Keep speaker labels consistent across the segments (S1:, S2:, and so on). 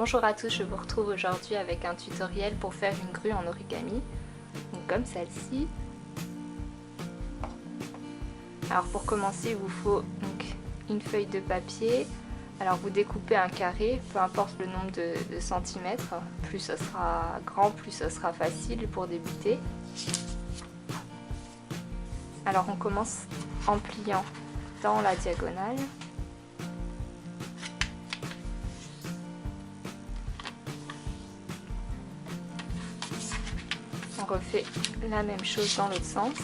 S1: Bonjour à tous, je vous retrouve aujourd'hui avec un tutoriel pour faire une grue en origami, donc comme celle-ci. Alors pour commencer, il vous faut donc une feuille de papier. Alors vous découpez un carré, peu importe le nombre de centimètres, plus ce sera grand, plus ce sera facile pour débuter. Alors on commence en pliant dans la diagonale. On refait la même chose dans l'autre sens.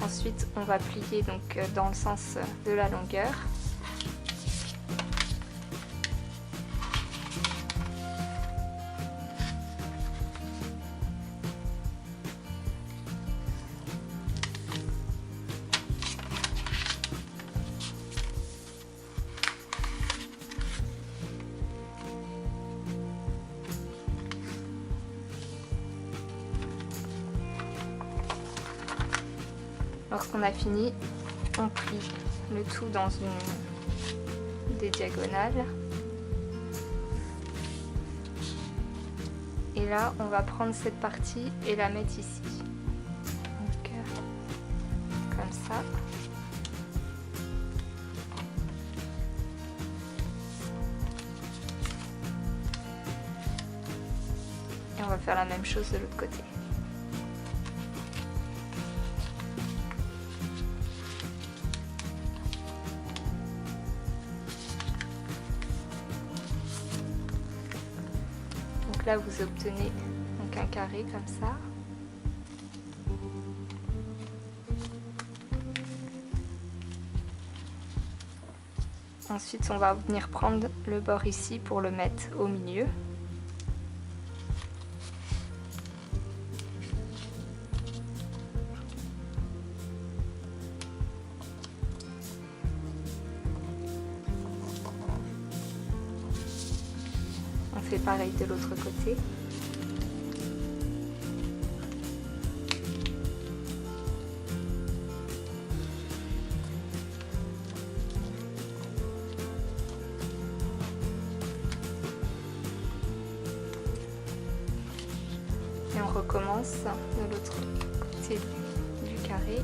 S1: Ensuite, on va plier donc dans le sens de la longueur. Lorsqu'on a fini, on plie le tout dans des diagonales. Et là, on va prendre cette partie et la mettre ici. Donc, comme ça. Et on va faire la même chose de l'autre côté. Là vous obtenez donc un carré comme ça. Ensuite on va venir prendre le bord ici pour le mettre au milieu. On fait pareil de l'autre côté. Et on recommence de l'autre côté du carré.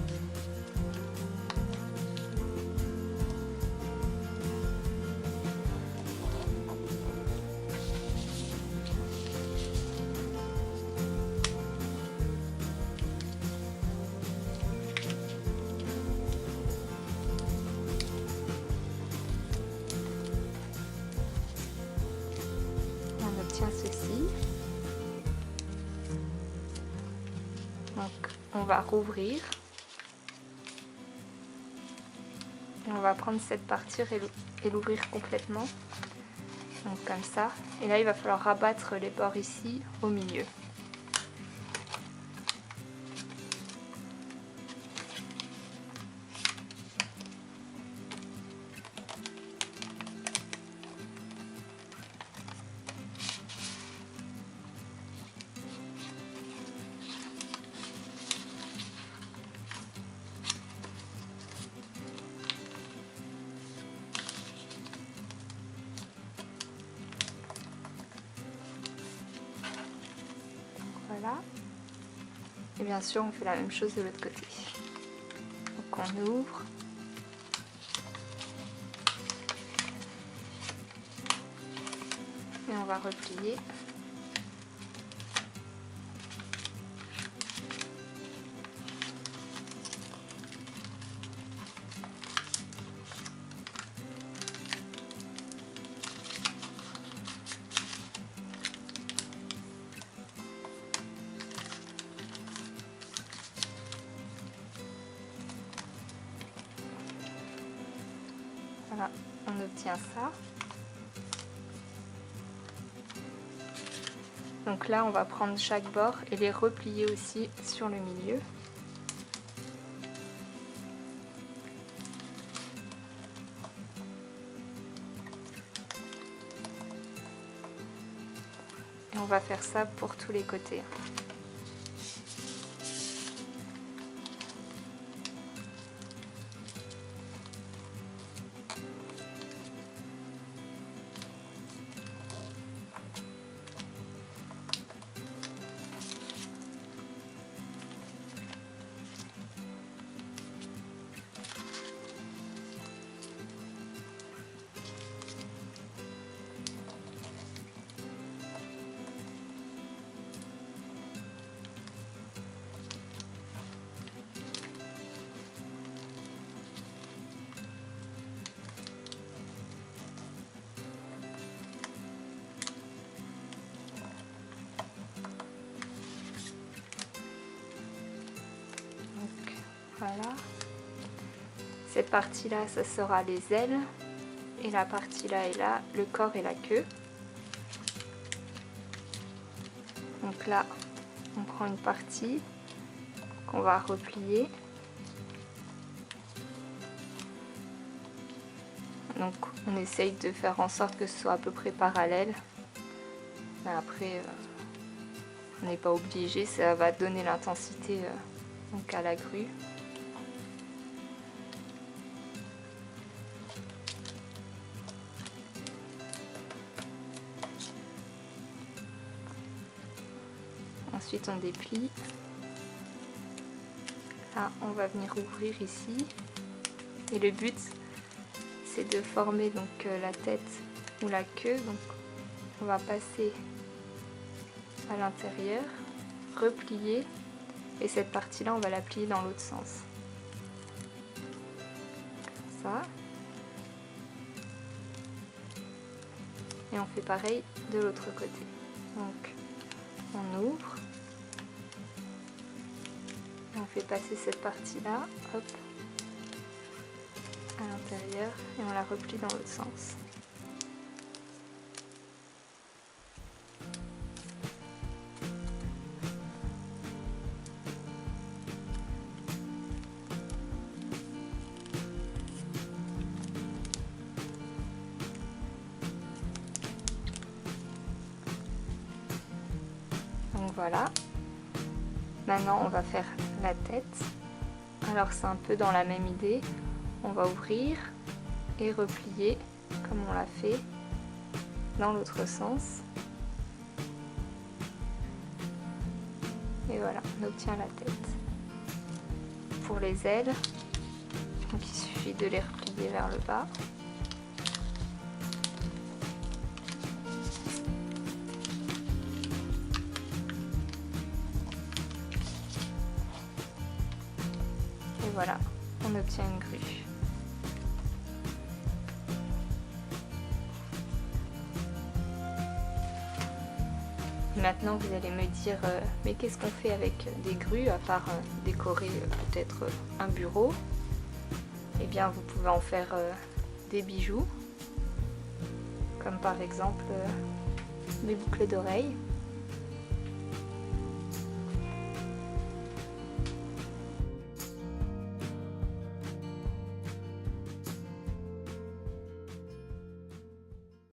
S1: On obtient ceci. Donc on va rouvrir et on va prendre cette partie et l'ouvrir complètement, donc comme ça. Et là il va falloir rabattre les bords ici au milieu. Voilà. Et bien sûr, on fait la même chose de l'autre côté. Donc on ouvre. Et on va replier. Voilà, on obtient ça. Donc là, on va prendre chaque bord et les replier aussi sur le milieu. Et on va faire ça pour tous les côtés. Voilà, cette partie-là, ça sera les ailes, et la partie là et là, le corps et la queue. Donc là, on prend une partie qu'on va replier. Donc on essaye de faire en sorte que ce soit à peu près parallèle. Mais après, on n'est pas obligé, ça va donner l'intensité donc à la grue. Ensuite on déplie. Là on va venir ouvrir ici. Et le but c'est de former donc la tête ou la queue. Donc on va passer à l'intérieur, replier. Et cette partie là on va la plier dans l'autre sens. Comme ça. Et on fait pareil de l'autre côté. Donc on ouvre. On fait passer cette partie-là, hop, à l'intérieur et on la replie dans l'autre sens. Donc voilà. Maintenant on va faire la tête. Alors c'est un peu dans la même idée. On va ouvrir et replier comme on l'a fait dans l'autre sens. Et voilà, on obtient la tête. Pour les ailes, donc il suffit de les replier vers le bas. Et voilà, on obtient une grue. Maintenant vous allez me dire mais qu'est-ce qu'on fait avec des grues à part décorer peut-être un bureau? Eh bien vous pouvez en faire des bijoux, comme par exemple des boucles d'oreilles.